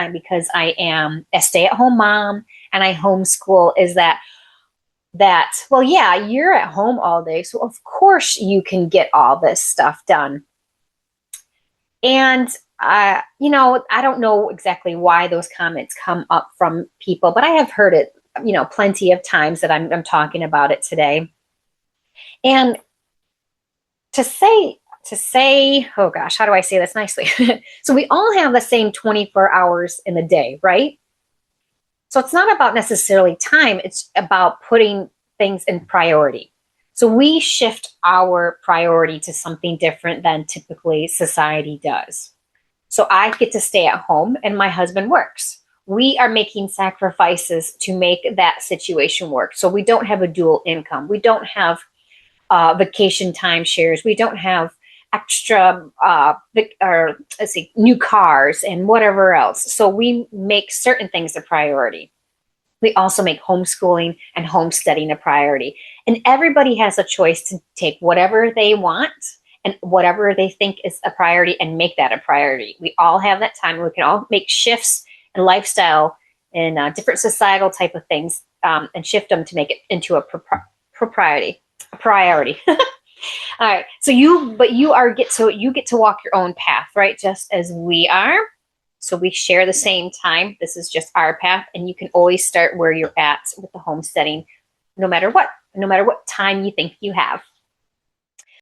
because I am a stay-at-home mom and I homeschool is that, well, yeah, you're at home all day, so of course you can get all this stuff done. And I don't know exactly why those comments come up from people, but I have heard it, plenty of times that I'm talking about it today. And to say, oh gosh, how do I say this nicely? So we all have the same 24 hours in the day, right? So it's not about necessarily time, it's about putting things in priority. So we shift our priority to something different than typically society does. So I get to stay at home and my husband works. We are making sacrifices to make that situation work. So we don't have a dual income. We don't have vacation timeshares. We don't have extra, or let's see, new cars and whatever else. So we make certain things a priority. We also make homeschooling and homesteading a priority. And everybody has a choice to take whatever they want and whatever they think is a priority and make that a priority. We all have that time. We can all make shifts in lifestyle and different societal type of things and shift them to make it into a priority. All right. So you get to walk your own path, right? Just as we are. So we share the same time. This is just our path, and you can always start where you're at with the homesteading, no matter what time you think you have.